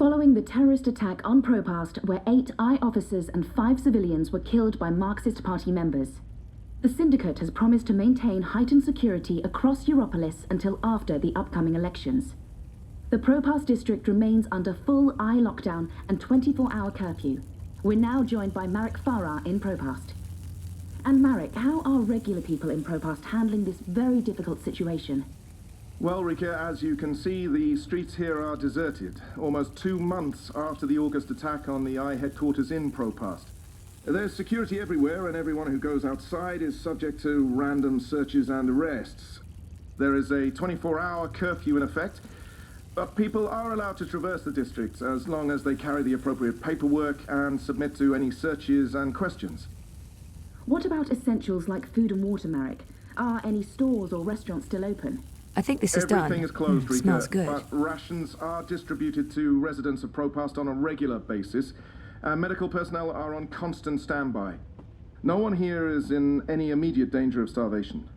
Following the terrorist attack on Propast, where 8 I officers and 5 civilians were killed by Marxist Party members, the Syndicate has promised to maintain heightened security across Europolis until after the upcoming elections. The Propast district remains under full I lockdown and 24-hour curfew. We're now joined by Marek Farah in Propast. And Marek, how are regular people in Propast handling this very difficult situation? Well, Rika, as you can see, the streets here are deserted, almost 2 months after the August attack on the I headquarters in Propast. There's security everywhere, and everyone who goes outside is subject to random searches and arrests. There is a 24-hour curfew in effect, but people are allowed to traverse the district as long as they carry the appropriate paperwork and submit to any searches and questions. What about essentials like food and water, Marek? Are any stores or restaurants still open? I think this is done. Everything is closed, Rika, smells good. but rations are distributed to residents of Propast on a regular basis, and medical personnel are on constant standby. No one here is in any immediate danger of starvation.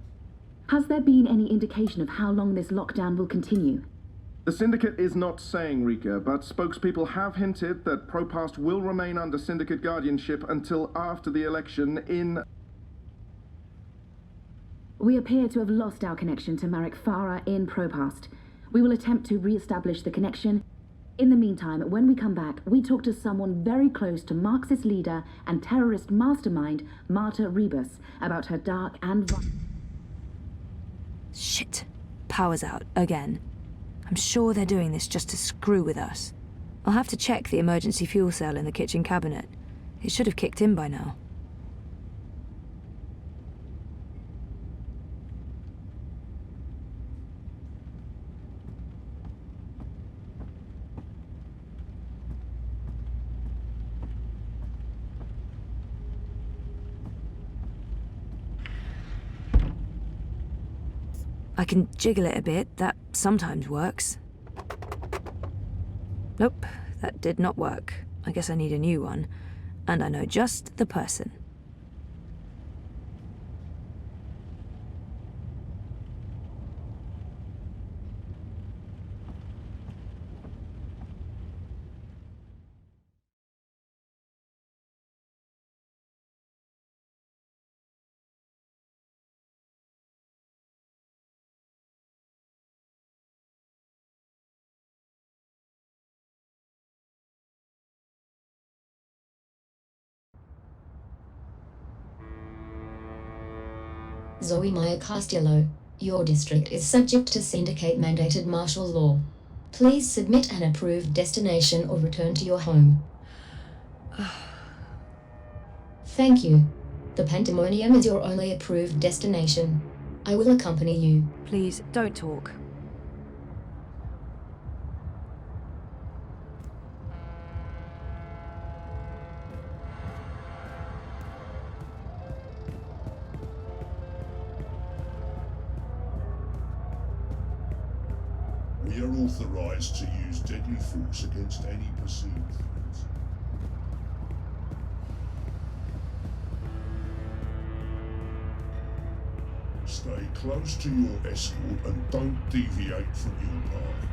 Has there been any indication of how long this lockdown will continue? The Syndicate is not saying, Rika, but spokespeople have hinted that Propast will remain under Syndicate guardianship until after the election in... We appear to have lost our connection to Marek Farah in Propast. We will attempt to re-establish the connection. In the meantime, when we come back, we talk to someone very close to Marxist leader and terrorist mastermind Marta Rebus about her dark and... Shit. Power's out, again. I'm sure they're doing this just to screw with us. I'll have to check the emergency fuel cell in the kitchen cabinet. It should have kicked in by now. I can jiggle it a bit, that sometimes works. Nope, that did not work. I guess I need a new one. And I know just the person. Zое Castильlo, your district is subject to syndicate-mandated martial law. Please submit an approved destination or return to your home. Thank you. The Pandemonium is your only approved destination. I will accompany you. Please, don't talk. We are authorized to use deadly force against any perceived threat. Stay close to your escort and don't deviate from your path.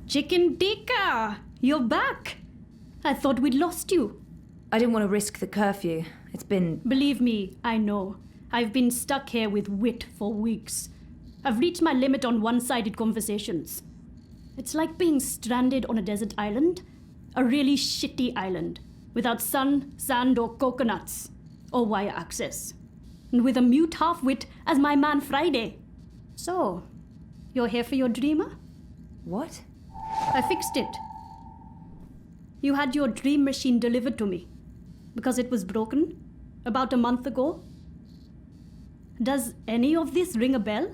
Chicken tikka! You're back! I thought we'd lost you. I didn't want to risk the curfew. It's been... Believe me, I know. I've been stuck here with wit for weeks. I've reached my limit on one-sided conversations. It's like being stranded on a desert island. A really shitty island, without sun, sand, or coconuts, or wire access. And with a mute half-wit as my man Friday. So, you're here for your dreamer? What? I fixed it. You had your dream machine delivered to me, because it was broken, about a month ago. Does any of this ring a bell?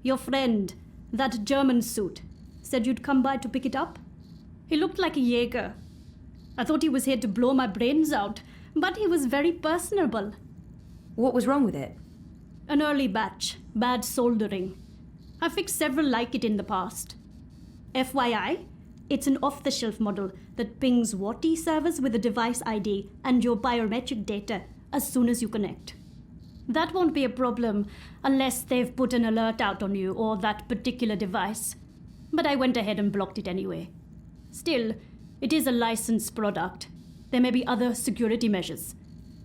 Your friend, that German suit, said you'd come by to pick it up? He looked like a Jaeger. I thought he was here to blow my brains out, but he was very personable. What was wrong with it? An early batch, bad soldering. I fixed several like it in the past. FYI, it's an off-the-shelf model that pings WATI servers with a device ID and your biometric data as soon as you connect. That won't be a problem unless they've put an alert out on you or that particular device. But I went ahead and blocked it anyway. Still, it is a licensed product. There may be other security measures.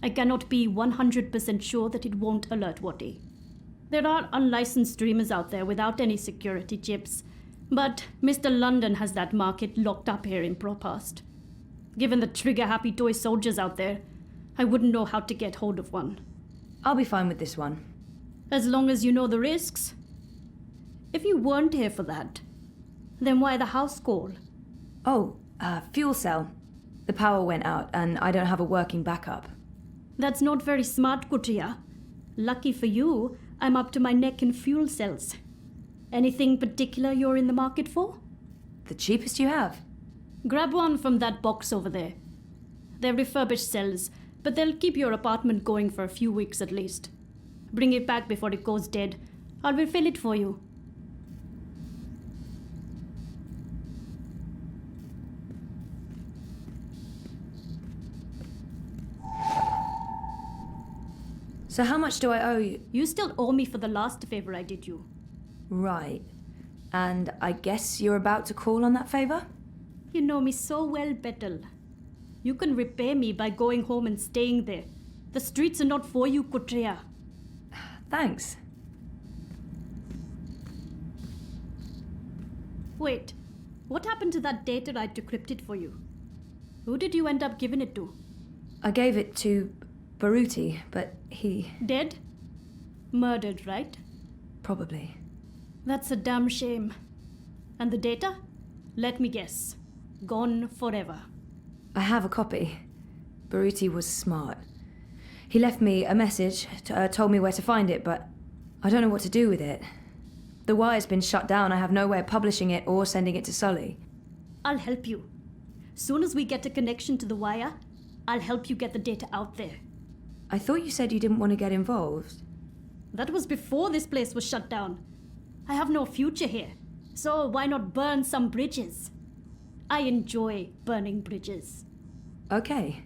I cannot be 100% sure that it won't alert WATI. There are unlicensed streamers out there without any security chips, but Mr. London has that market locked up here in ProPast. Given the trigger-happy toy soldiers out there, I wouldn't know how to get hold of one. I'll be fine with this one. As long as you know the risks. If you weren't here for that, then why the house call? Oh, fuel cell. The power went out and I don't have a working backup. That's not very smart, Kutria. Lucky for you, I'm up to my neck in fuel cells. Anything particular you're in the market for? The cheapest you have. Grab one from that box over there. They're refurbished cells, but they'll keep your apartment going for a few weeks at least. Bring it back before it goes dead. I'll refill it for you. So how much do I owe you? You still owe me for the last favor I did you. Right. And I guess you're about to call on that favor? You know me so well, Betel. You can repay me by going home and staying there. The streets are not for you, Kutria. Thanks. Wait, what happened to that data I decrypted for you? Who did you end up giving it to? I gave it to Baruti, but he... Dead? Murdered, right? Probably. That's a damn shame. And the data? Let me guess. Gone forever. I have a copy. Baruti was smart. He left me a message, told me where to find it, but I don't know what to do with it. The wire's been shut down. I have no way of publishing it or sending it to Sully. I'll help you. Soon as we get a connection to the wire, I'll help you get the data out there. I thought you said you didn't want to get involved. That was before this place was shut down. I have no future here, so why not burn some bridges? I enjoy burning bridges. Okay,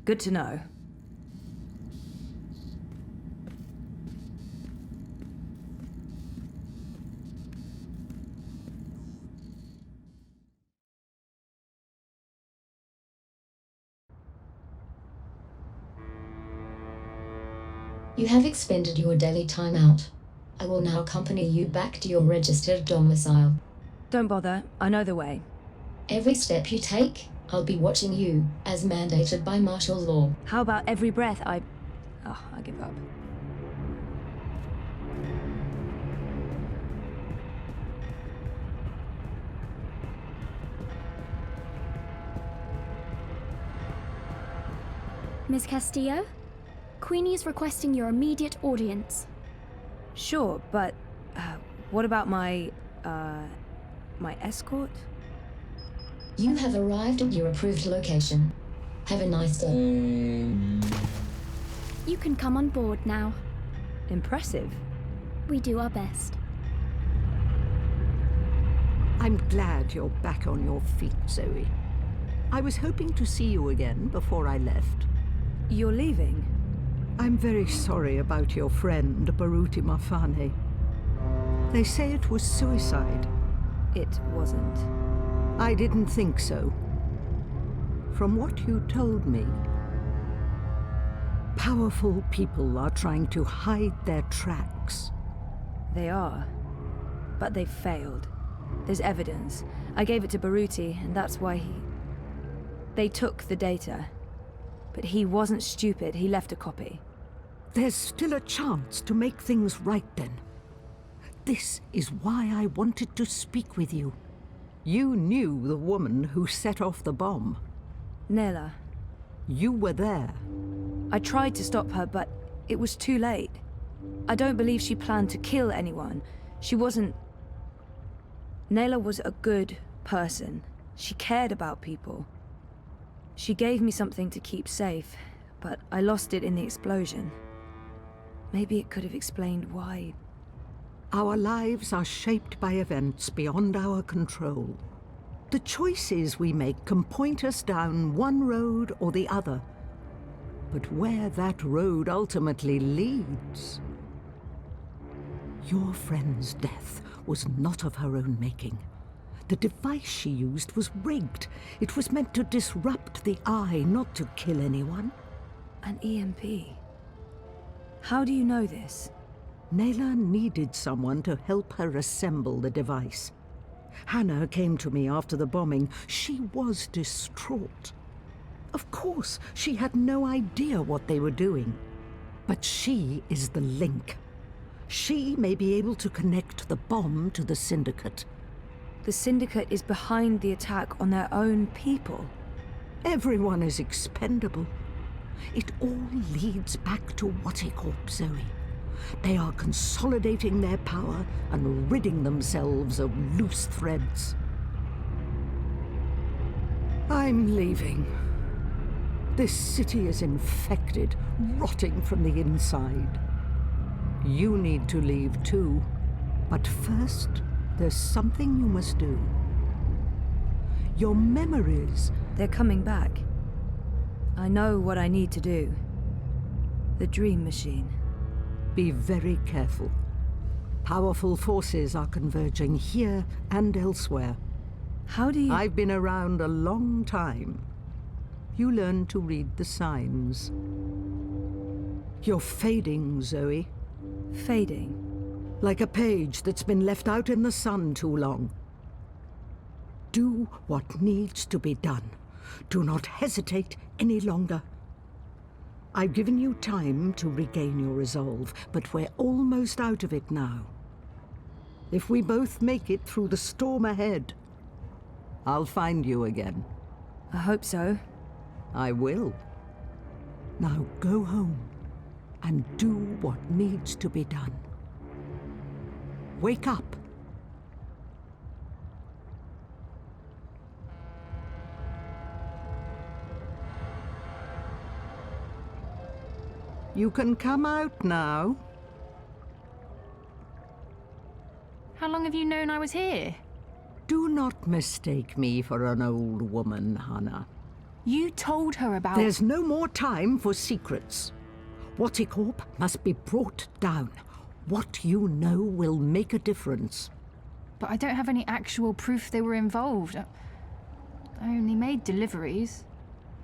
good to know. You have expended your daily timeout. I will now accompany you back to your registered domicile. Don't bother, I know the way. Every step you take, I'll be watching you, as mandated by martial law. How about every breath I give up. Miss Castillo? Queenie is requesting your immediate audience. Sure, but what about my escort? You have arrived at your approved location. Have a nice day. You can come on board now. Impressive. We do our best. I'm glad you're back on your feet, Zoe. I was hoping to see you again before I left. You're leaving? I'm very sorry about your friend, Baruti Mafane. They say it was suicide. It wasn't. I didn't think so. From what you told me, powerful people are trying to hide their tracks. They are. But they've failed. There's evidence. I gave it to Baruti, and that's why They took the data. But he wasn't stupid. He left a copy. There's still a chance to make things right then. This is why I wanted to speak with you. You knew the woman who set off the bomb. Nela. You were there. I tried to stop her, but it was too late. I don't believe she planned to kill anyone. She wasn't... Nela was a good person. She cared about people. She gave me something to keep safe, but I lost it in the explosion. Maybe it could have explained why. Our lives are shaped by events beyond our control. The choices we make can point us down one road or the other. But where that road ultimately leads... Your friend's death was not of her own making. The device she used was rigged. It was meant to disrupt the eye, not to kill anyone. An EMP. How do you know this? Nela needed someone to help her assemble the device. Hannah came to me after the bombing. She was distraught. Of course, she had no idea what they were doing. But she is the link. She may be able to connect the bomb to the Syndicate. The Syndicate is behind the attack on their own people. Everyone is expendable. It all leads back to Waticorp, Zoe. They are consolidating their power and ridding themselves of loose threads. I'm leaving. This city is infected, rotting from the inside. You need to leave too. But first, there's something you must do. Your memories... They're coming back. I know what I need to do. The dream machine. Be very careful. Powerful forces are converging here and elsewhere. How do you... I've been around a long time. You learn to read the signs. You're fading, Zoe. Fading? Like a page that's been left out in the sun too long. Do what needs to be done. Do not hesitate any longer. I've given you time to regain your resolve, but we're almost out of it now. If we both make it through the storm ahead, I'll find you again. I hope so. I will. Now go home and do what needs to be done. Wake up. You can come out now. How long have you known I was here? Do not mistake me for an old woman, Hannah. You told her about... There's no more time for secrets. Waticorp must be brought down. What you know will make a difference. But I don't have any actual proof they were involved. I only made deliveries.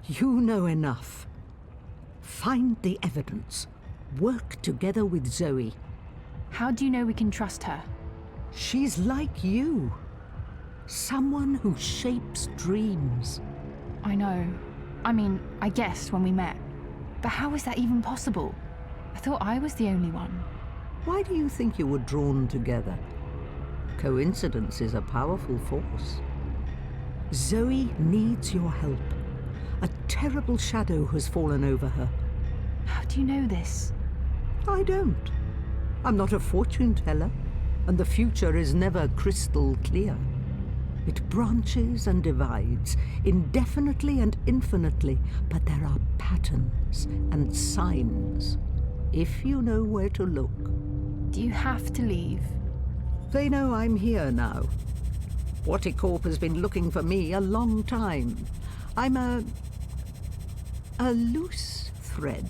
You know enough. Find the evidence. Work together with Zoe. How do you know we can trust her? She's like you. Someone who shapes dreams. I know. I mean, I guessed when we met. But how is that even possible? I thought I was the only one. Why do you think you were drawn together? Coincidence is a powerful force. Zoe needs your help. A terrible shadow has fallen over her. How do you know this? I don't. I'm not a fortune teller, and the future is never crystal clear. It branches and divides, indefinitely and infinitely, but there are patterns and signs, if you know where to look. Do you have to leave? They know I'm here now. Waticorp has been looking for me a long time. I'm a loose thread.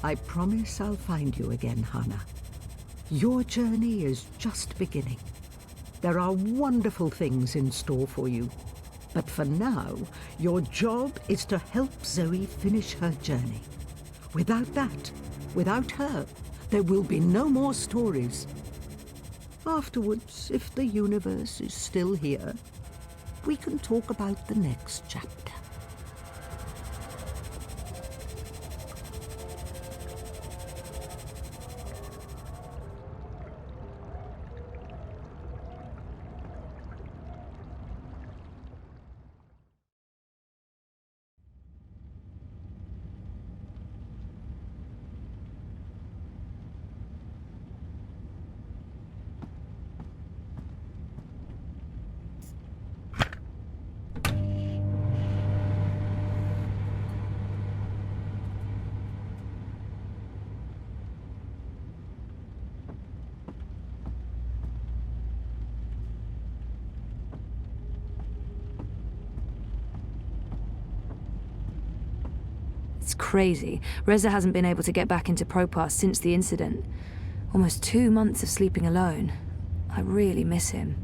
I promise I'll find you again, Hannah. Your journey is just beginning. There are wonderful things in store for you. But for now, your job is to help Zoe finish her journey. Without that, without her, there will be no more stories. Afterwards, if the universe is still here, we can talk about the next chapter. It's crazy. Reza hasn't been able to get back into ProPass since the incident. Almost 2 months of sleeping alone. I really miss him.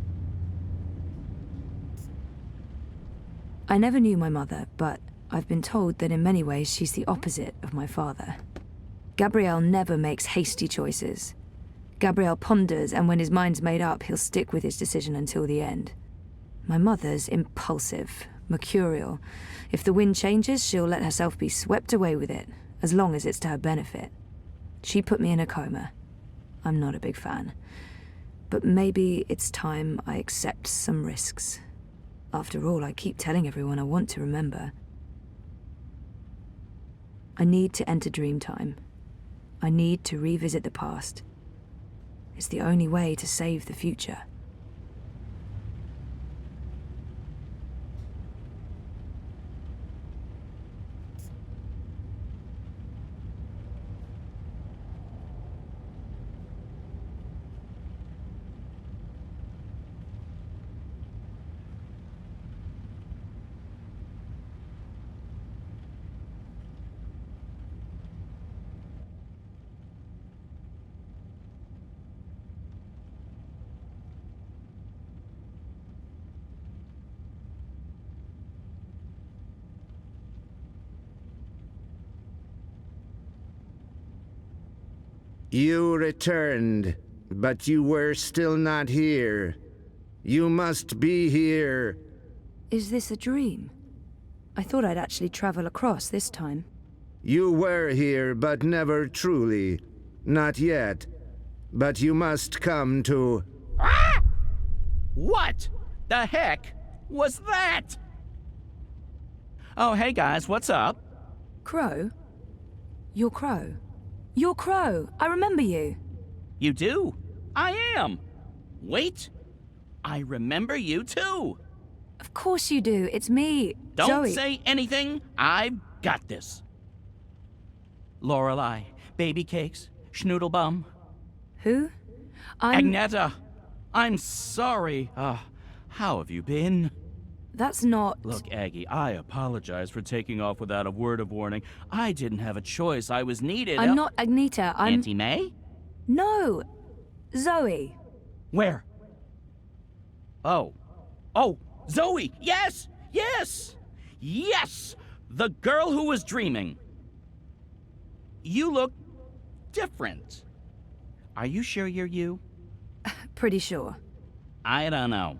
I never knew my mother, but I've been told that in many ways she's the opposite of my father. Gabriel never makes hasty choices. Gabriel ponders, and when his mind's made up, he'll stick with his decision until the end. My mother's impulsive, mercurial. If the wind changes, she'll let herself be swept away with it, as long as it's to her benefit. She put me in a coma. I'm not a big fan. But maybe it's time I accept some risks. After all, I keep telling everyone I want to remember. I need to enter Dreamtime. I need to revisit the past. It's the only way to save the future. You returned, but you were still not here. You must be here. Is this a dream? I thought I'd actually travel across this time. You were here, but never truly. Not yet. But you must come to... Ah! What the heck was that? Oh, hey guys, what's up? Crow? You're Crow. You're Crow. I remember you. You do? I am. Wait. I remember you too. Of course you do. It's me, Don't Zoe. say anything. I've got this. Lorelei, baby cakes, schnoodlebum. Who? Agneta. I'm sorry. How have you been? That's not... Look, Aggie, I apologize for taking off without a word of warning. I didn't have a choice. I was needed. I'm not Agneta. I'm... Auntie May? No. Zoe. Where? Oh. Oh, Zoe! Yes! Yes! Yes! The girl who was dreaming. You look different. Are you sure you're you? Pretty sure. I don't know.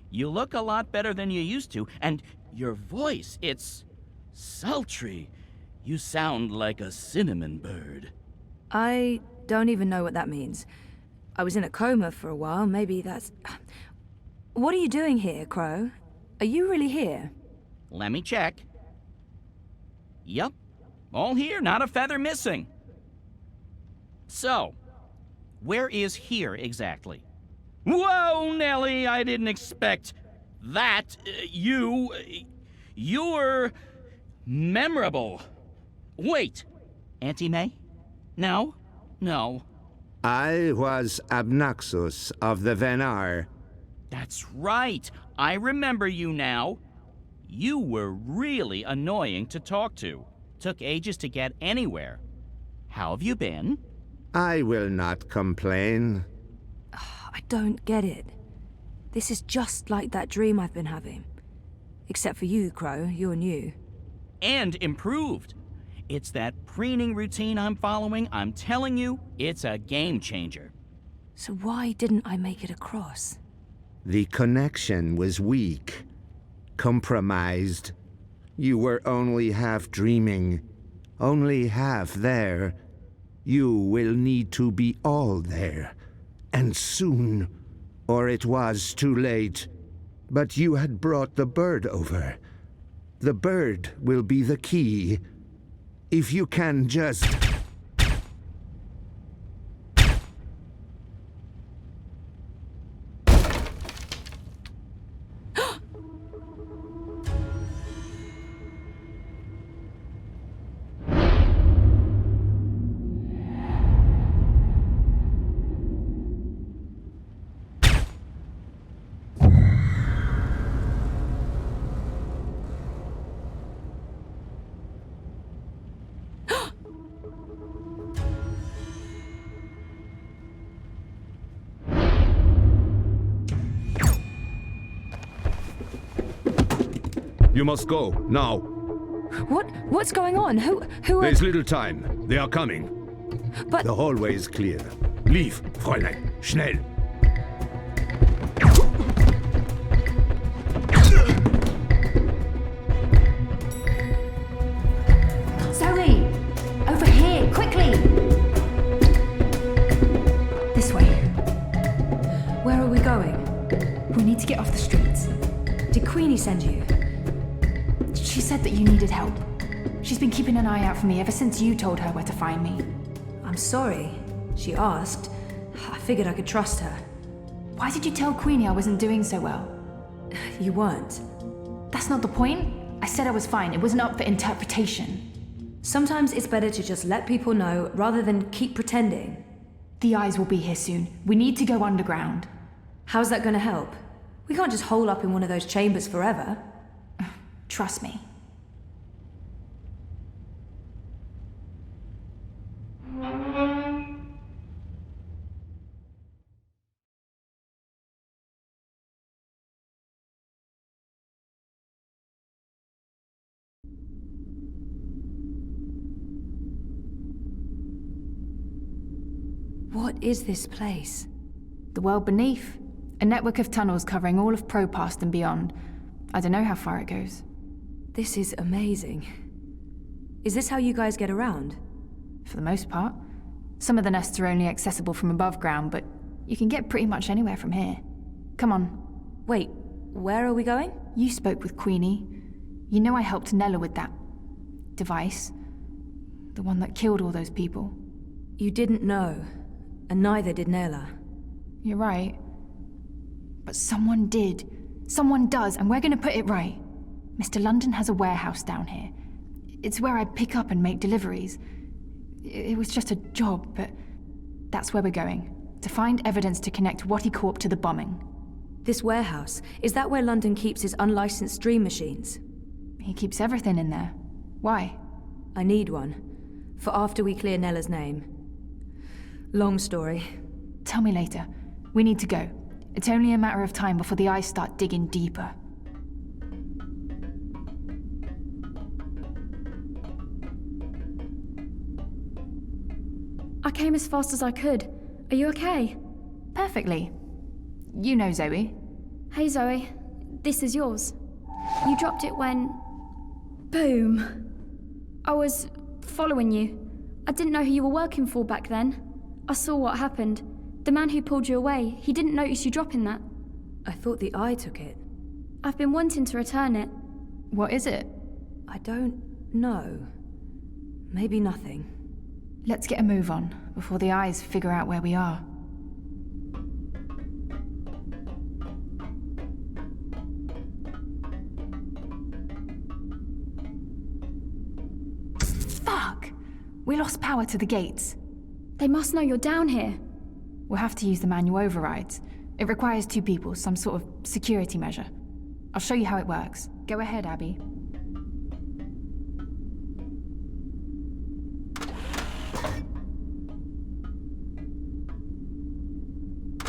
You look a lot better than you used to, and your voice, it's sultry. You sound like a cinnamon bird. I don't even know what that means. I was in a coma for a while, maybe that's... What are you doing here, Crow? Are you really here? Let me check. Yep. All here, not a feather missing. So, where is here exactly? Whoa, Nellie, I didn't expect that. You're memorable. Wait, Auntie May? No? No. I was Abnaxus of the Venar. That's right. I remember you now. You were really annoying to talk to. Took ages to get anywhere. How have you been? I will not complain. I don't get it. This is just like that dream I've been having. Except for you, Crow. You're new. And improved. It's that preening routine I'm following. I'm telling you, it's a game changer. So why didn't I make it across? The connection was weak, compromised. You were only half dreaming, only half there. You will need to be all there, and soon, or it was too late. But you had brought the bird over. The bird will be the key. If you can just... You must go, now. What's going on? Who are... There's little time. They are coming. But... The hallway is clear. Leave, Fräulein. Schnell. Zoe! Over here, quickly! This way. Where are we going? We need to get off the streets. Did Queenie send you? She said that you needed help. She's been keeping an eye out for me ever since you told her where to find me. I'm sorry. She asked. I figured I could trust her. Why did you tell Queenie I wasn't doing so well? You weren't. That's not the point. I said I was fine. It wasn't up for interpretation. Sometimes it's better to just let people know rather than keep pretending. The eyes will be here soon. We need to go underground. How's that going to help? We can't just hole up in one of those chambers forever. Trust me. What is this place? The world beneath. A network of tunnels covering all of Propast and beyond. I don't know how far it goes. This is amazing. Is this how you guys get around? For the most part. Some of the nests are only accessible from above ground, but you can get pretty much anywhere from here. Come on. Wait, where are we going? You spoke with Queenie. You know I helped Nella with that device. The one that killed all those people. You didn't know, and neither did Nella. You're right. But someone did. Someone does, and we're gonna put it right. Mr. London has a warehouse down here. It's where I pick up and make deliveries. It was just a job, but that's where we're going. To find evidence to connect what he caught to the bombing. This warehouse, is that where London keeps his unlicensed dream machines? He keeps everything in there. Why? I need one. For after we clear Nella's name. Long story. Tell me later. We need to go. It's only a matter of time before the eyes start digging deeper. I came as fast as I could. Are you okay? Perfectly. You know Zoe. Hey Zoe, this is yours. You dropped it when... Boom. I was following you. I didn't know who you were working for back then. I saw what happened. The man who pulled you away, he didn't notice you dropping that. I thought the eye took it. I've been wanting to return it. What is it? I don't know. Maybe nothing. Let's get a move on, before the eyes figure out where we are. Fuck! We lost power to the gates. They must know you're down here. We'll have to use the manual overrides. It requires 2 people, some sort of security measure. I'll show you how it works. Go ahead, Abby.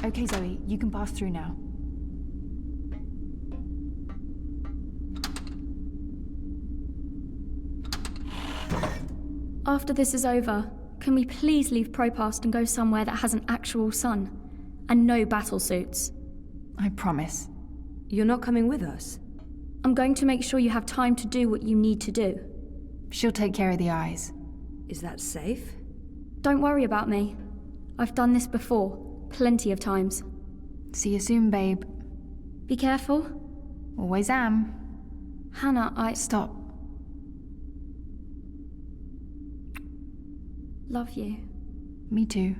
Okay, Zoe, you can pass through now. After this is over, can we please leave Propast and go somewhere that has an actual sun? and no battle suits. I promise. You're not coming with us? I'm going to make sure you have time to do what you need to do. She'll take care of the eyes. Is that safe? Don't worry about me. I've done this before, plenty of times. See you soon, babe. Be careful. Always am. Hannah, Stop. Love you. Me too.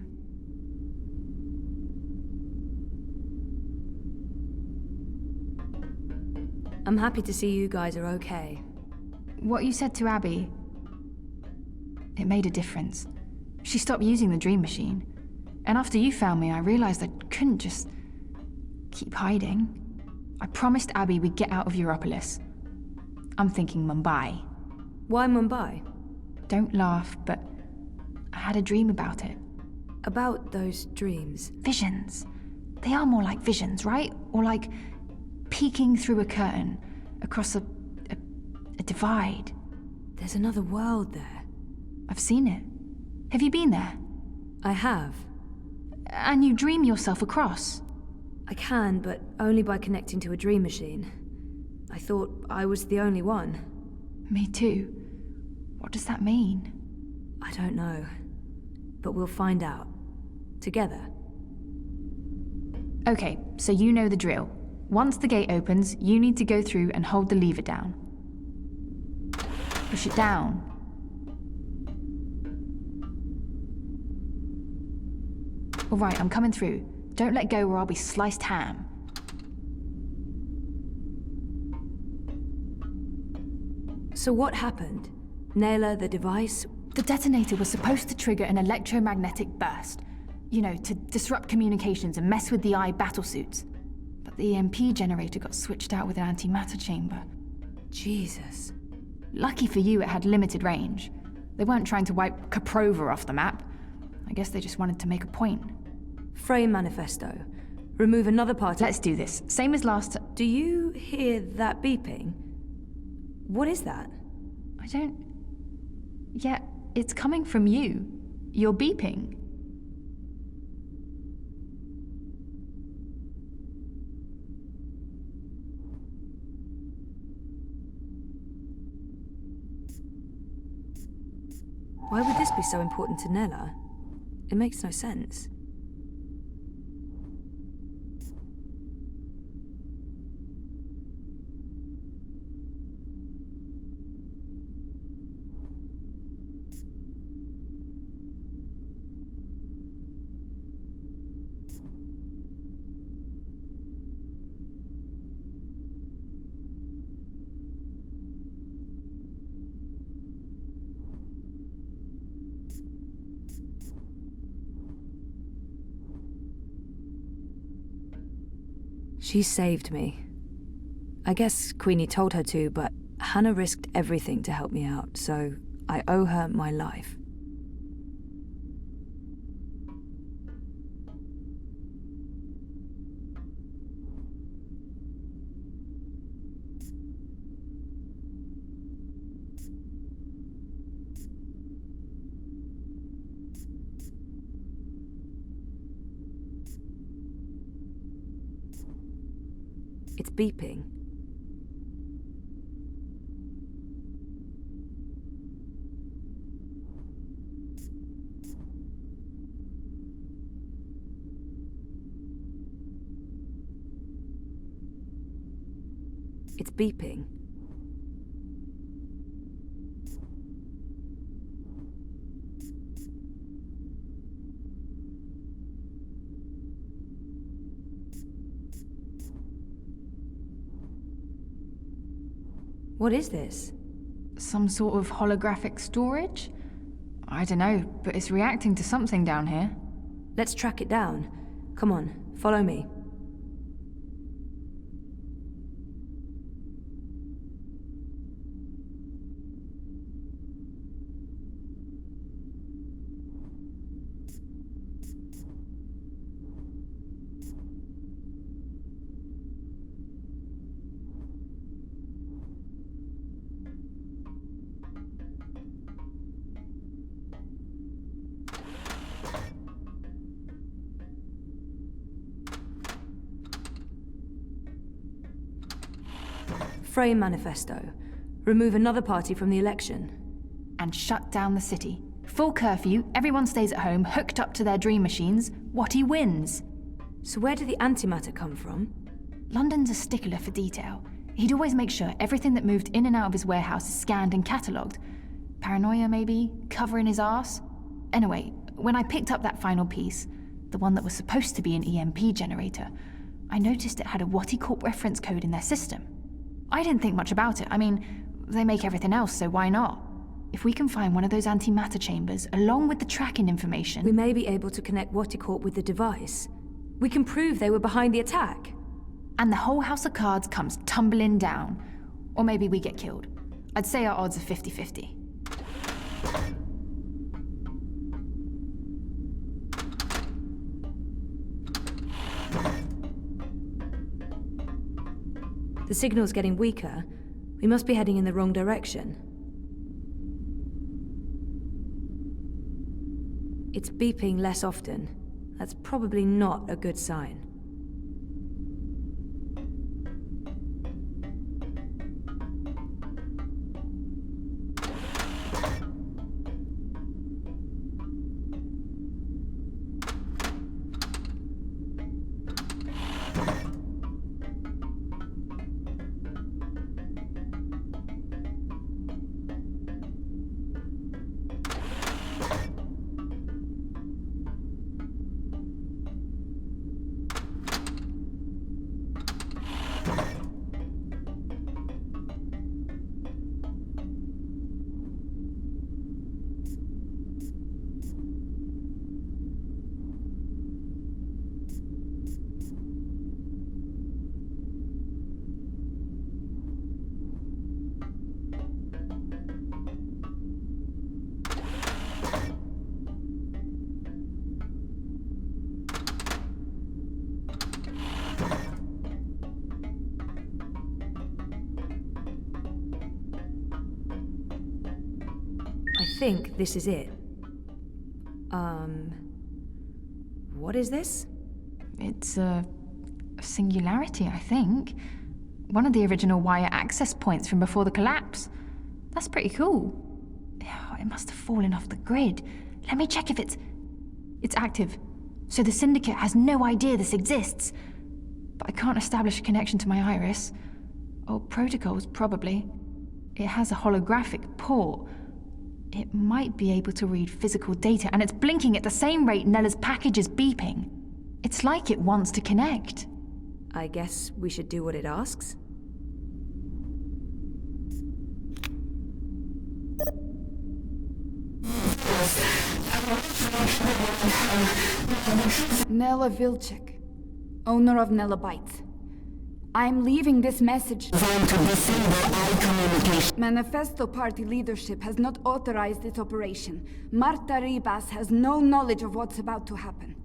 I'm happy to see you guys are okay. What you said to Abby, it made a difference. She stopped using the dream machine. And after you found me, I realized I couldn't just keep hiding. I promised Abby we'd get out of Europolis. I'm thinking Mumbai. Why Mumbai? Don't laugh, but I had a dream about it. About those dreams? Visions. They are more like visions, right? Or like peeking through a curtain across a divide. There's another world there. I've seen it. Have you been there? I have. And you dream yourself across? I can, but only by connecting to a dream machine. I thought I was the only one. Me too. What does that mean? I don't know. But we'll find out. Together. Okay, so you know the drill. Once the gate opens, you need to go through and hold the lever down. Push it down. All right, I'm coming through. Don't let go or I'll be sliced ham. So what happened? Naylor, the device? The detonator was supposed to trigger an electromagnetic burst. You know, to disrupt communications and mess with the eye battlesuits. But the EMP generator got switched out with an antimatter chamber. Jesus. Lucky for you, it had limited range. They weren't trying to wipe Caprova off the map. I guess they just wanted to make a point. Frame manifesto. Remove another part. Let's do this. Same as last time. Do you hear that beeping? What is that? I don't... Yeah, it's coming from you. You're beeping. Why would this be so important to Nella? It makes no sense. She saved me. I guess Queenie told her to, but Hannah risked everything to help me out, so I owe her my life. It's beeping. It's beeping. What is this? Some sort of holographic storage? I don't know, but it's reacting to something down here. Let's track it down. Come on, follow me. frame manifesto, remove another party from the election. And shut down the city. Full curfew, everyone stays at home, hooked up to their dream machines. Watty wins. So where did the antimatter come from? London's a stickler for detail. He'd always make sure everything that moved in and out of his warehouse is scanned and catalogued. Paranoia, maybe? Covering his arse? Anyway, when I picked up that final piece, the one that was supposed to be an EMP generator, I noticed it had a Watty Corp reference code in their system. I didn't think much about it. I mean, they make everything else, so why not? If we can find one of those antimatter chambers, along with the tracking information... We may be able to connect Watty Corp with the device. We can prove they were behind the attack. And the whole house of cards comes tumbling down. Or maybe we get killed. I'd say our odds are 50-50. The signal's getting weaker. We must be heading in the wrong direction. It's beeping less often. That's probably not a good sign. I think this is it. What is this? It's a singularity, I think. One of the original wire access points from before the collapse. That's pretty cool. Oh, it must have fallen off the grid. Let me check if it's active. So the Syndicate has no idea this exists. But I can't establish a connection to my iris. Old protocols, probably. It has a holographic port. It might be able to read physical data, and it's blinking at the same rate Nella's package is beeping. It's like it wants to connect. I guess we should do what it asks. Nella Vilcek, owner of Nella Bytes. I'm leaving this message. Manifesto Party leadership has not authorized this operation. Marta Ribas has no knowledge of what's about to happen.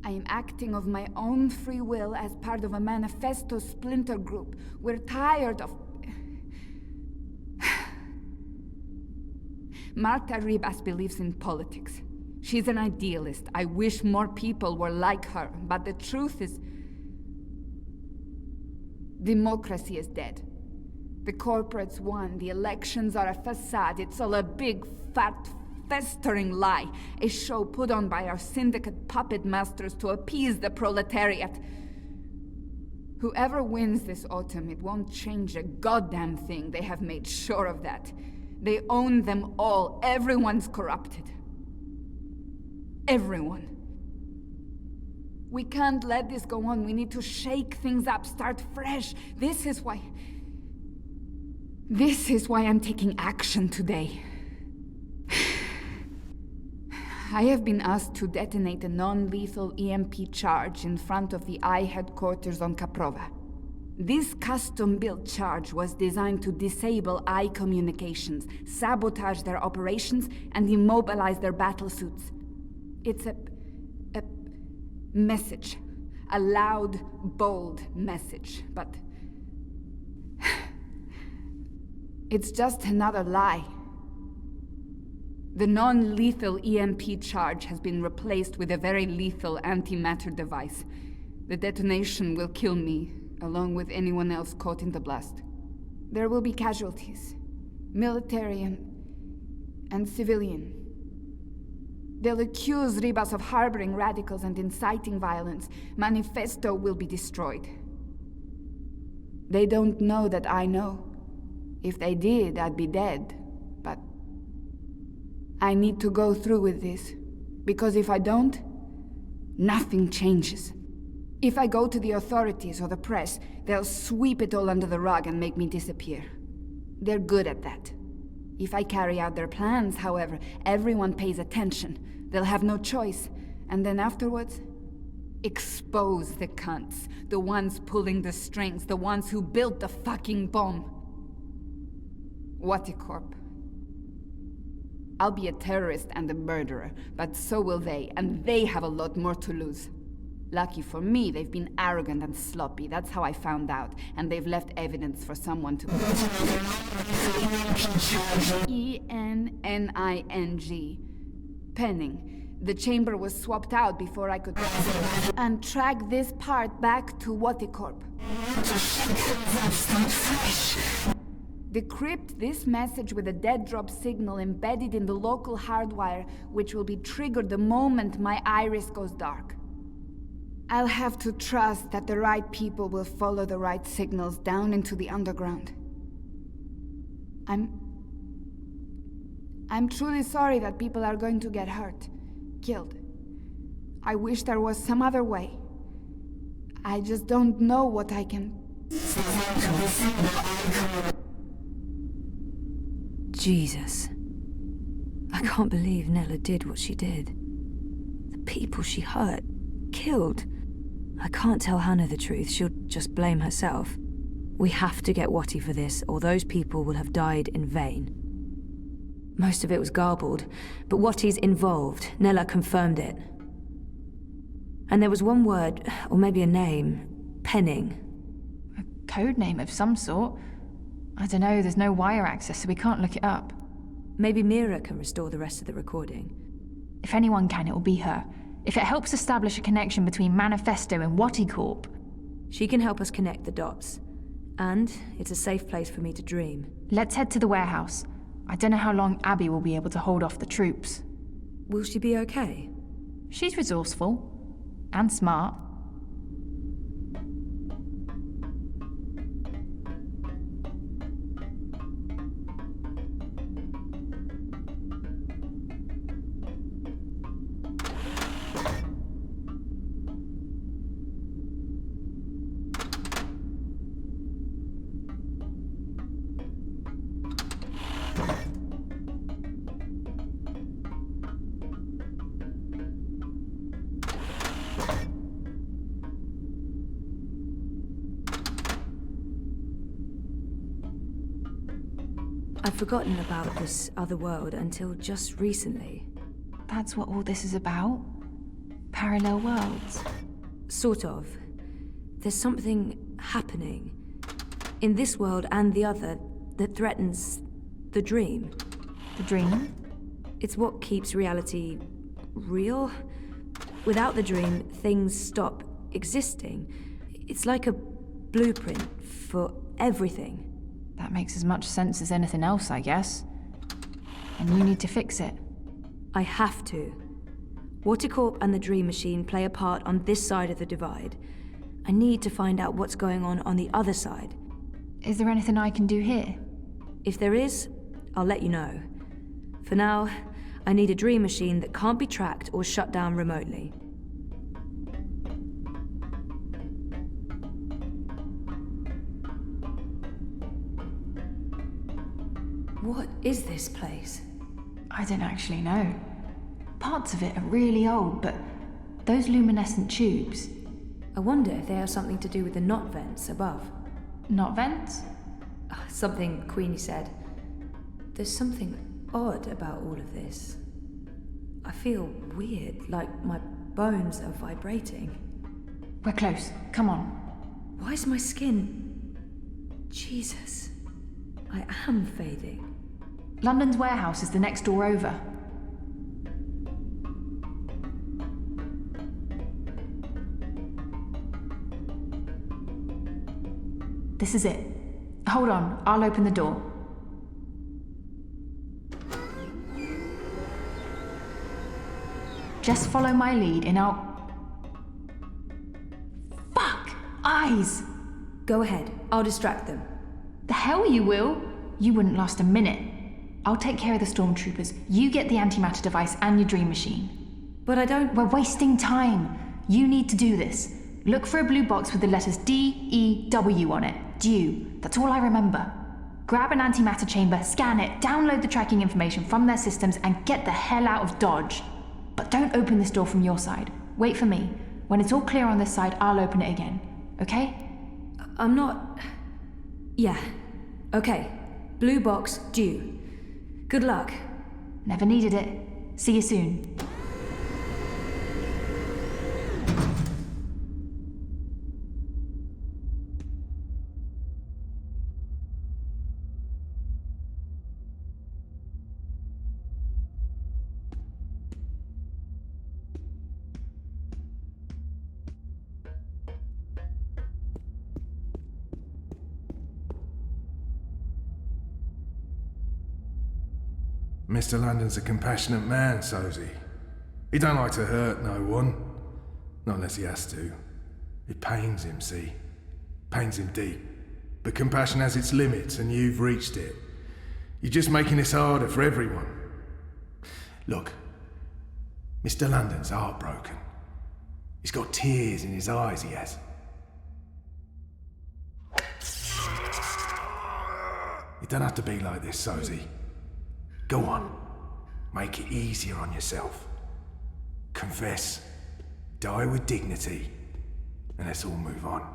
I am acting of my own free will as part of a Manifesto splinter group. We're tired of... Marta Ribas believes in politics. She's an idealist. I wish more people were like her, but the truth is... democracy is dead. The corporates won, the elections are a facade, it's all a big, fat, festering lie. A show put on by our syndicate puppet masters to appease the proletariat. Whoever wins this autumn, it won't change a goddamn thing. They have made sure of that. They own them all. Everyone's corrupted. Everyone. We can't let this go on. We need to shake things up, start fresh. This is why I'm taking action today. I have been asked to detonate a non-lethal EMP charge in front of the I headquarters on Caprova. This custom-built charge was designed to disable I communications, sabotage their operations, and immobilize their battlesuits. It's a message. A loud, bold message, but... it's just another lie. The non-lethal EMP charge has been replaced with a very lethal antimatter device. The detonation will kill me, along with anyone else caught in the blast. There will be casualties, military and civilian. They'll accuse Ribas of harboring radicals and inciting violence. Manifesto will be destroyed. They don't know that I know. If they did, I'd be dead. But I need to go through with this, because if I don't, nothing changes. If I go to the authorities or the press, they'll sweep it all under the rug and make me disappear. They're good at that. If I carry out their plans, however, everyone pays attention. They'll have no choice. And then afterwards, expose the cunts. The ones pulling the strings, the ones who built the fucking bomb. Waticorp. I'll be a terrorist and a murderer, but so will they, and they have a lot more to lose. Lucky for me, they've been arrogant and sloppy. That's how I found out, and they've left evidence for someone to... E-N-N-I-N-G. Penning. The chamber was swapped out before I could... and track this part back to Waticorp. Decrypt this message with a dead drop signal embedded in the local hardwire, which will be triggered the moment my iris goes dark. I'll have to trust that the right people will follow the right signals down into the underground. I'm truly sorry that people are going to get hurt, killed. I wish there was some other way. I just don't know what I can... Jesus. I can't believe Nella did what she did. The people she hurt, killed. I can't tell Hannah the truth, she'll just blame herself. We have to get Watty for this, or those people will have died in vain. Most of it was garbled, but Watty's involved. Nella confirmed it. And there was one word, or maybe a name, Penning. A code name of some sort. I don't know, there's no wire access, so we can't look it up. Maybe Mira can restore the rest of the recording. If anyone can, it'll be her. If it helps establish a connection between Manifesto and Waticorp. She can help us connect the dots. And it's a safe place for me to dream. Let's head to the warehouse. I don't know how long Abby will be able to hold off the troops. Will she be okay? She's resourceful. And smart. I'd forgotten about this other world until just recently. That's what all this is about? Parallel worlds? Sort of. There's something happening in this world and the other that threatens the dream. The dream? It's what keeps reality real. Without the dream, things stop existing. It's like a blueprint for everything. That makes as much sense as anything else, I guess. And you need to fix it. I have to. Waticorp and the Dream Machine play a part on this side of the divide. I need to find out what's going on the other side. Is there anything I can do here? If there is, I'll let you know. For now, I need a Dream Machine that can't be tracked or shut down remotely. What is this place? I don't actually know. Parts of it are really old, but those luminescent tubes... I wonder if they have something to do with the knot vents above. Knot vents? Something Queenie said. There's something odd about all of this. I feel weird, like my bones are vibrating. We're close. Come on. Why is my skin... Jesus. I am fading. London's warehouse is the next door over. This is it. Hold on, I'll open the door. Just follow my lead and I'll... Fuck! Eyes! Go ahead, I'll distract them. The hell you will! You wouldn't last a minute. I'll take care of the stormtroopers. You get the antimatter device and your dream machine. But I don't... We're wasting time. You need to do this. Look for a blue box with the letters D-E-W on it. Dew. That's all I remember. Grab an antimatter chamber, scan it, download the tracking information from their systems, and get the hell out of Dodge. But don't open this door from your side. Wait for me. When it's all clear on this side, I'll open it again. Okay? I'm not... Yeah. Okay. Blue box, due. Good luck. Never needed it. See you soon. Mr. London's a compassionate man, Sosie. He don't like to hurt no one. Not unless he has to. It pains him, see? Pains him deep. But compassion has its limits, and you've reached it. You're just making this harder for everyone. Look, Mr. London's heartbroken. He's got tears in his eyes, he has. You don't have to be like this, Sosie. Go on. Make it easier on yourself. Confess. Die with dignity. And let's all move on.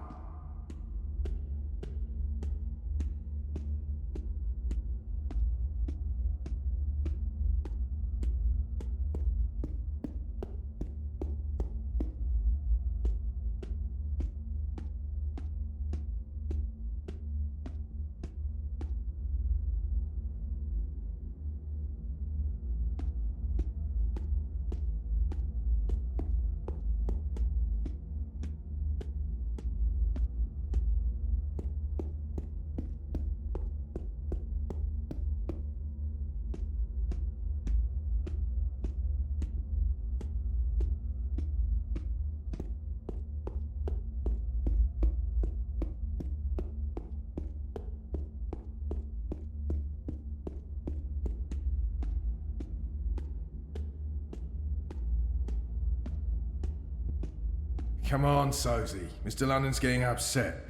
Come on, Sosie. Mr. London's getting upset.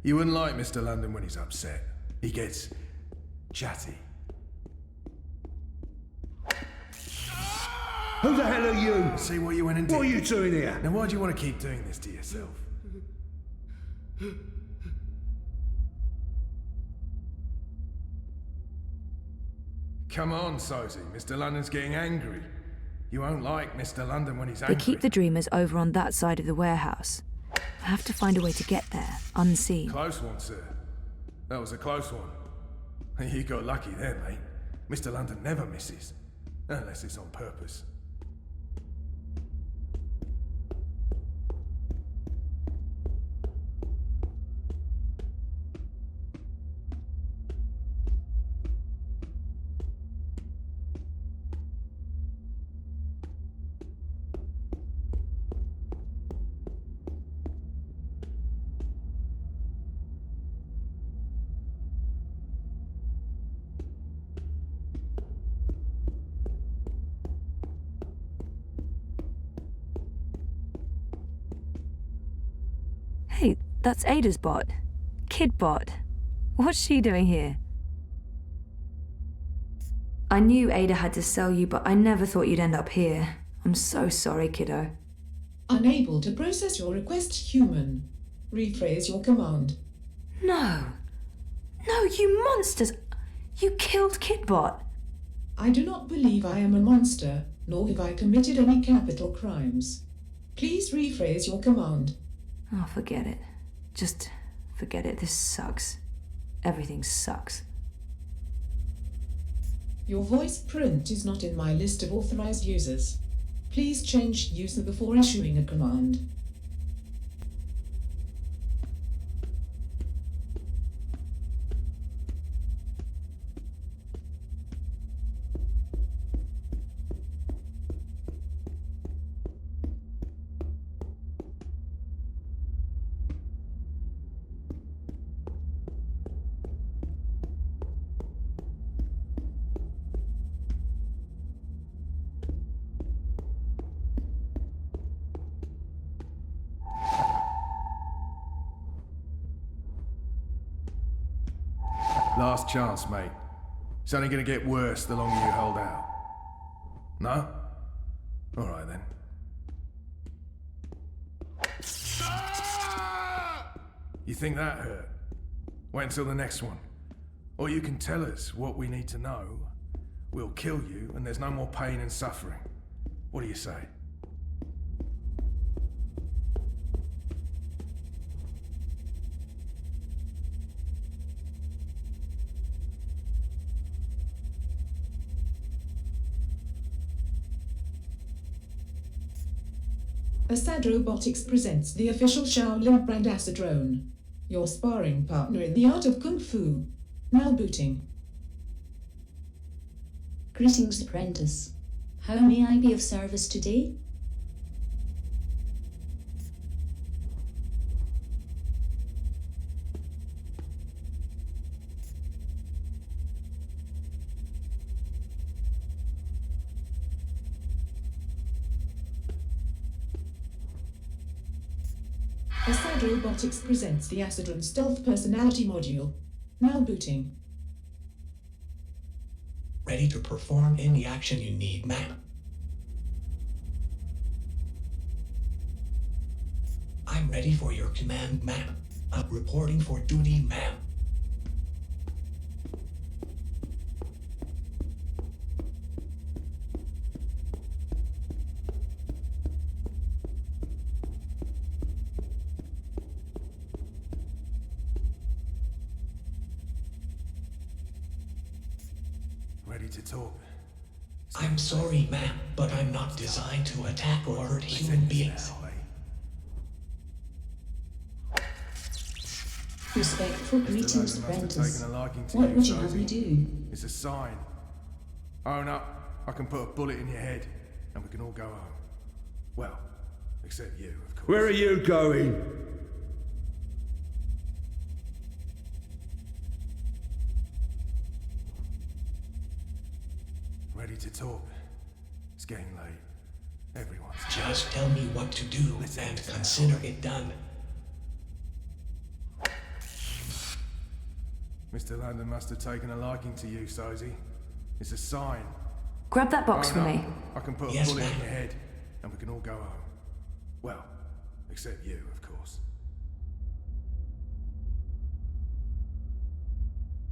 You wouldn't like Mr. London when he's upset. He gets chatty. Who the hell are you? See what you went and did. What are you doing here? Now why do you want to keep doing this to yourself? Come on, Sosie. Mr. London's getting angry. You won't like Mr. London when he's angry. They keep the Dreamers over on that side of the warehouse. I have to find a way to get there, unseen. Close one, sir. That was a close one. You got lucky there, mate. Mr. London never misses. Unless it's on purpose. Hey, that's Ada's bot. Kid bot. What's she doing here? I knew Ada had to sell you, but I never thought you'd end up here. I'm so sorry, kiddo. Unable to process your request, human. Rephrase your command. No. No, you monsters! You killed Kidbot. I do not believe I am a monster, nor have I committed any capital crimes. Please rephrase your command. Oh, forget it. Just forget it. This sucks. Everything sucks. Your voice print is not in my list of authorized users. Please change user before issuing a command. Last chance, mate. It's only gonna get worse the longer you hold out. No? Alright then. You think that hurt? Wait until the next one. Or you can tell us what we need to know. We'll kill you, and there's no more pain and suffering. What do you say? Assad Robotics presents the official Shaolin brand Asadrone, your sparring partner in the art of Kung Fu. Now booting. Greetings, apprentice. How may I be of service today? Assad Robotics presents the Asadrone Stealth Personality Module. Now booting. Ready to perform any action you need, ma'am. I'm ready for your command, ma'am. I'm reporting for duty, ma'am. Ready to talk? I'm sorry, ma'am, but I'm not designed to attack or hurt human beings. Respectful greetings, apprentice. Taking a liking to What you, would you have Sophie. me do? It's a sign. Own up, I can put a bullet in your head, and we can all go home. Well, except you, of course. Where are you going? Ready to talk? It's getting late. Everyone's Just tell me what to do and consider it done. Mr. London must have taken a liking to you, Sophie. It's a sign. Grab that box for Own me. up, I can put a Yes, bullet in ma'am. your head, and we can all go home. Well, except you, of course.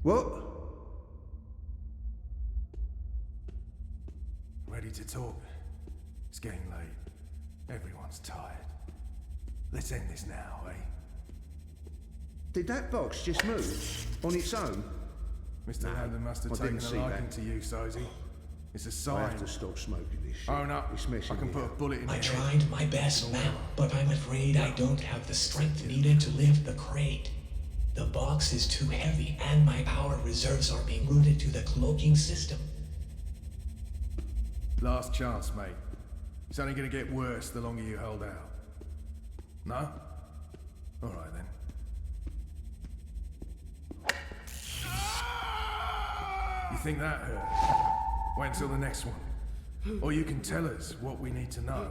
What? Ready to talk? It's getting late. Everyone's tired. Let's end this now, eh? Did that box just move on its own? Mr. London must have I taken didn't a see liking that. to you, Sophie. It's a I sign. have to stop smoking this shit. Own up. It's messing I can me put a up. bullet in I your tried head. my best, ma'am, but I'm afraid I don't have the strength needed to lift the crate. The box is too heavy, and my power reserves are being routed to the cloaking system. Last chance, mate. It's only gonna get worse the longer you hold out. No? Alright then. You think that hurt? Wait until the next one. Or you can tell us what we need to know.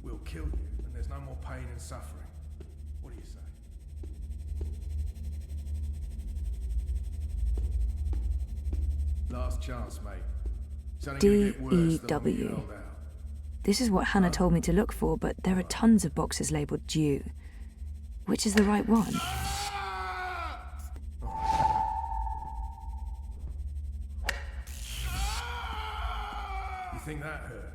We'll kill you, and there's no more pain and suffering. What do you say? Last chance, mate. It's only gonna get worse the longer you D-E-W. hold out. This is what Hannah told me to look for, but there are tons of boxes labelled due. Which is the right one? You think that hurt?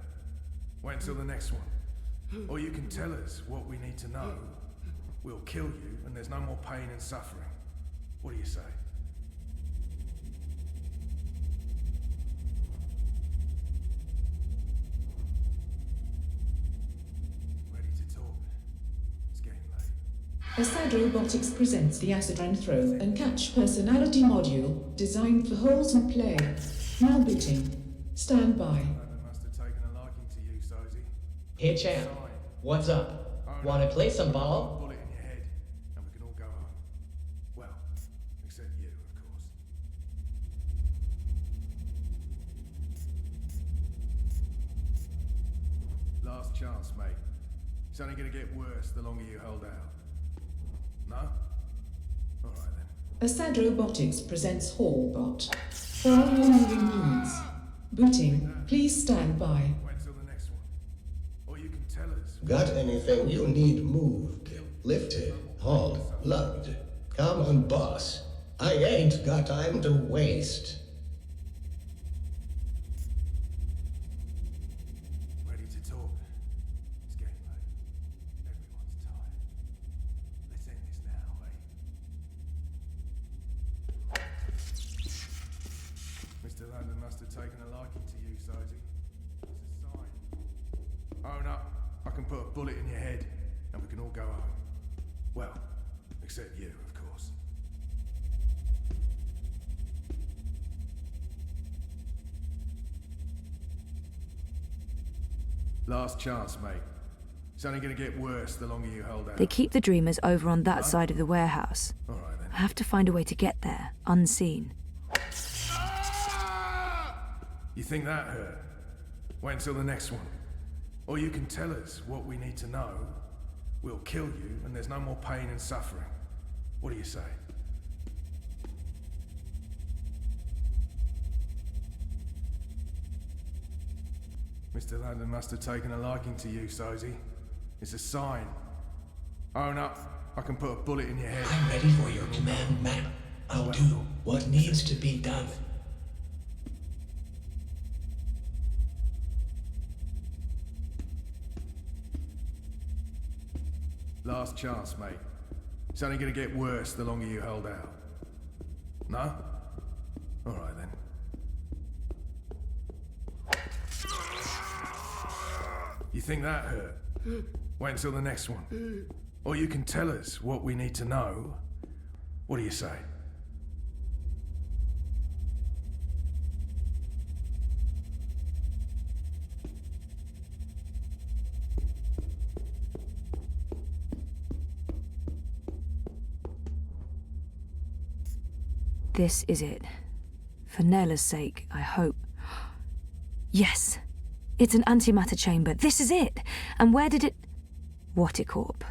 Wait until the next one. Or you can tell us what we need to know. We'll kill you, and there's no more pain and suffering. What do you say? Ready to talk? It's getting late. Assad Robotics presents the Asadrone Throw and Catch Personality Module designed for holes and play. Now booting. Stand by. London must have taken a liking to you, Sophie. Hey champ, what's up? Wanna play some ball? Bullet in your head, and we can all go home. Well, except you, of course. Last chance, mate. It's only gonna get worse the longer you hold out. No? Alright then. Assad Robotics presents Hallbot. For all your moving needs. Booting, please stand by. Got anything you need moved, lifted, hauled, lugged? Come on, boss. I ain't got time to waste. Ready to talk? It's getting late. Everyone's tired. Let's end this now, eh? Mr. London must have taken a liking to you, Sosie. It's a sign. Own up. I can put a bullet in your head, and we can all go home. Well, except you, of course. Last chance, mate. It's only gonna get worse the longer you hold out. They keep the dreamers over on that side of the warehouse. All right, then. I have to find a way to get there, unseen. You think that hurt? Wait until the next one. Or you can tell us what we need to know. We'll kill you, and there's no more pain and suffering. What do you say? Mr. London must have taken a liking to you, Sosie. It's a sign. Own up. I can put a bullet in your head. I'm ready for your command, ma'am. I'll do what needs to be done. Last chance, mate. It's only gonna get worse the longer you hold out. No? All right, then. You think that hurt? Wait until the next one. Or you can tell us what we need to know. What do you say? This is it. For Nella's sake, I hope. Yes! It's an antimatter chamber. This is it! And where did it... Watticorp.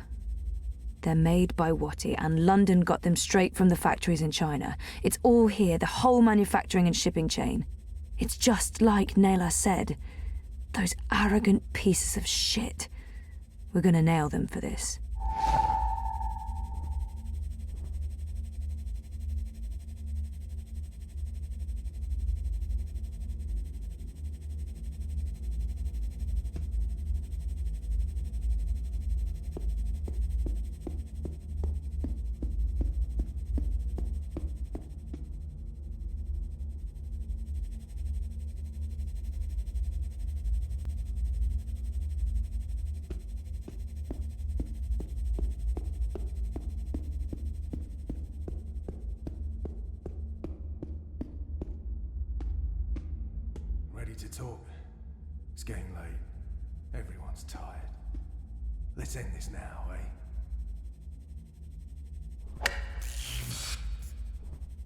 They're made by Watti, and London got them straight from the factories in China. It's all here, the whole manufacturing and shipping chain. It's just like Nela said. Those arrogant pieces of shit. We're gonna nail them for this. To talk. It's getting late. Everyone's tired. Let's end this now, eh?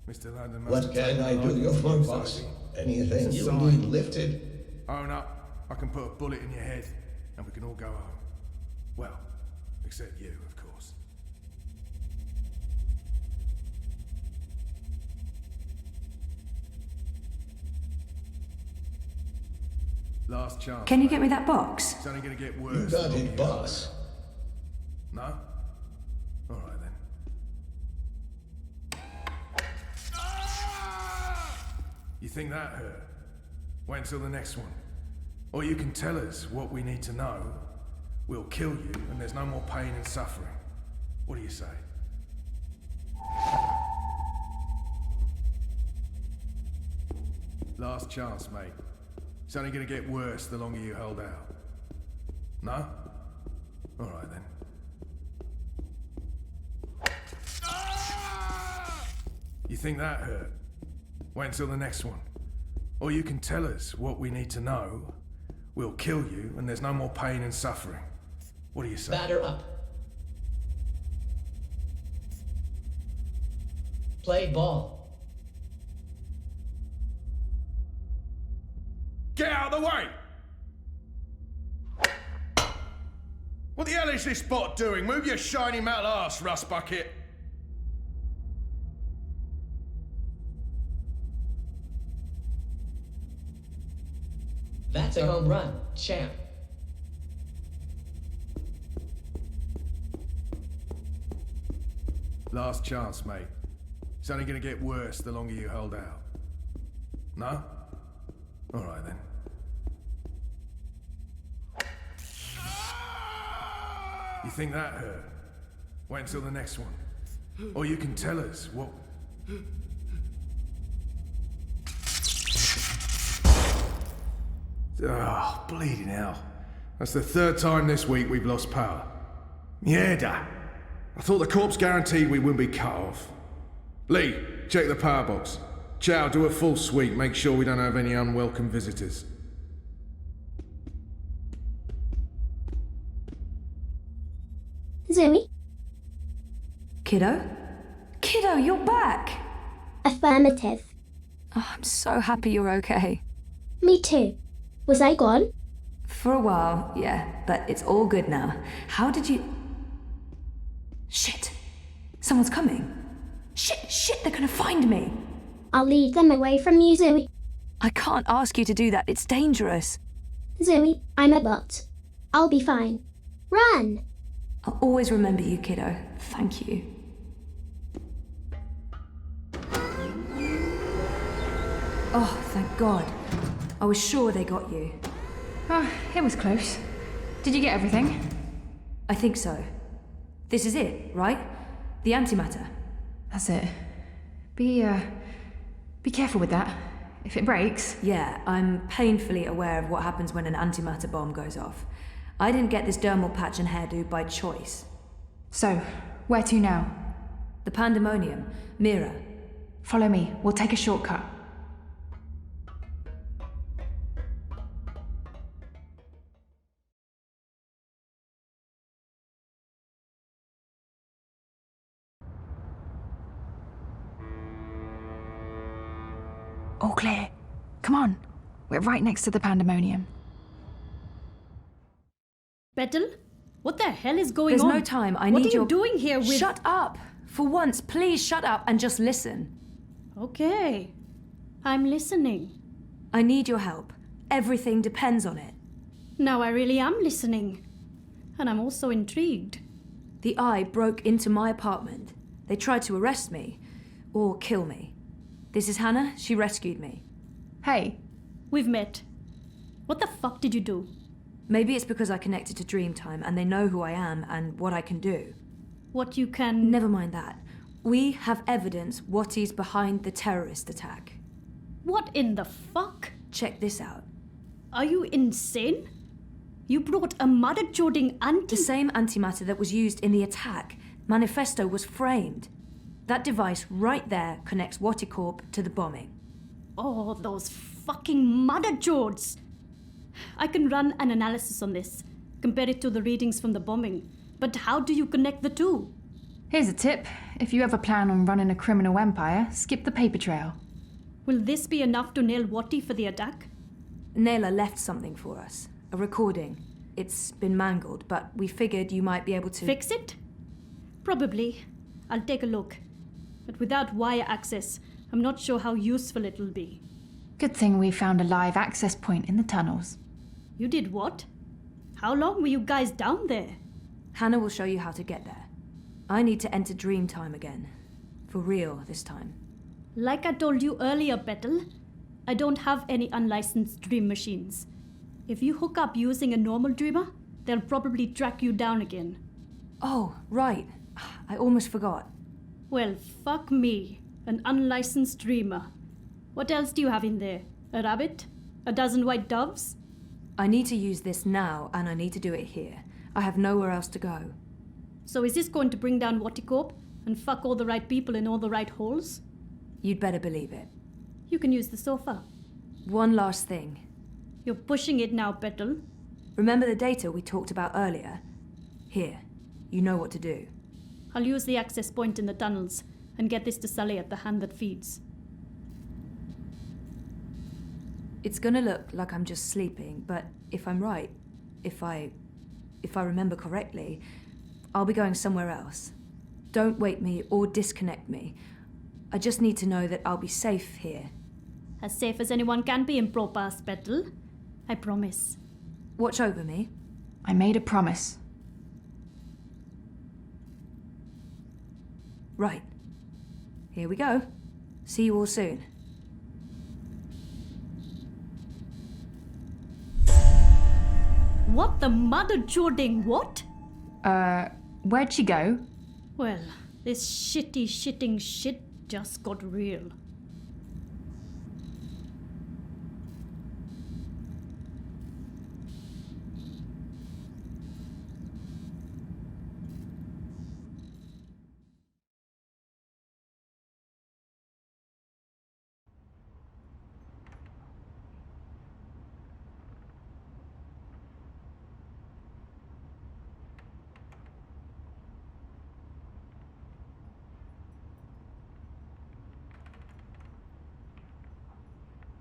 Mr. London must What can I do you for, boss? Anything you need lifted? Own up. I can put a bullet in your head, and we can all go home. Well, except you, of course. Last chance. Can you get me that box? It's only gonna get worse. You got it, boss. No? All right, then. You think that hurt? Wait until the next one. Or you can tell us what we need to know. We'll kill you, and there's no more pain and suffering. What do you say? Last chance, mate. It's only gonna get worse the longer you hold out. No? All right, then. You think that hurt? Wait until the next one. Or you can tell us what we need to know. We'll kill you, and there's no more pain and suffering. What do you say? Batter up. Play ball. Get out of the way! What the hell is this bot doing? Move your shiny metal ass, rust bucket! That's a home run, champ. Last chance, mate. It's only gonna get worse the longer you hold out. No? Alright then. You think that hurt? Wait until the next one. Or you can tell us what... Oh, bleeding hell. That's the third time this week we've lost power. Mierda! I thought the corpse guaranteed we wouldn't be cut off. Lee, check the power box. Chow, do a full sweep. Make sure we don't have any unwelcome visitors. Zoe? Kiddo? Kiddo, you're back! Affirmative. Oh, I'm so happy you're okay. Me too. Was I gone? For a while, yeah, but it's all good now. How did you... Shit! Someone's coming. Shit, they're gonna find me! I'll lead them away from you, Zoe. I can't ask you to do that, it's dangerous. Zoe, I'm a bot. I'll be fine. Run! I'll always remember you, kiddo. Thank you. Oh, thank God. I was sure they got you. Oh, it was close. Did you get everything? I think so. This is it, right? The antimatter. That's it. Be careful with that. If it breaks... Yeah, I'm painfully aware of what happens when an antimatter bomb goes off. I didn't get this dermal patch and hairdo by choice. So, where to now? The pandemonium. Mira. Follow me. We'll take a shortcut. All clear. Come on. We're right next to the pandemonium. Petal? What the hell is going There's on? no time. I what need are you doing here with... Shut up! For once, please shut up and just listen. Okay. I'm listening. I need your help. Everything depends on it. Now I really am listening. And I'm also intrigued. The Eye broke into my apartment. They tried to arrest me. Or kill me. This is Hannah. She rescued me. Hey. We've met. What the fuck did you do? Maybe it's because I connected to Dreamtime and they know who I am and what I can do. What you can... Never mind that. We have evidence what is behind the terrorist attack. What in the fuck? Check this out. Are you insane? You brought a mother-joding The same antimatter that was used in the attack. Manifesto was framed. That device right there connects Watticorp to the bombing. Oh, those fucking mother-jods! I can run an analysis on this, compare it to the readings from the bombing. But how do you connect the two? Here's a tip. If you ever plan on running a criminal empire, skip the paper trail. Will this be enough to nail Watti for the attack? Naylor left something for us. A recording. It's been mangled, but we figured you might be able to... Fix it? Probably. I'll take a look. But without wire access, I'm not sure how useful it'll be. Good thing we found a live access point in the tunnels. You did what? How long were you guys down there? Hannah will show you how to get there. I need to enter Dreamtime again. For real this time. Like I told you earlier, Petal, I don't have any unlicensed dream machines. If you hook up using a normal dreamer, they'll probably track you down again. Oh, right. I almost forgot. Well, fuck me. An unlicensed dreamer. What else do you have in there? A rabbit? A dozen white doves? I need to use this now, and I need to do it here. I have nowhere else to go. So is this going to bring down Watticorp and fuck all the right people in all the right holes? You'd better believe it. You can use the sofa. One last thing. You're pushing it now, Petal. Remember the data we talked about earlier? Here. You know what to do. I'll use the access point in the tunnels and get this to Saleh at the hand that feeds. It's gonna look like I'm just sleeping, but if I'm right, if I remember correctly, I'll be going somewhere else. Don't wake me or disconnect me. I just need to know that I'll be safe here. As safe as anyone can be in Propass, Petal. I promise. Watch over me. I made a promise. Right. Here we go. See you all soon. What the mother joding what? Where'd she go? Well, this shitting shit just got real.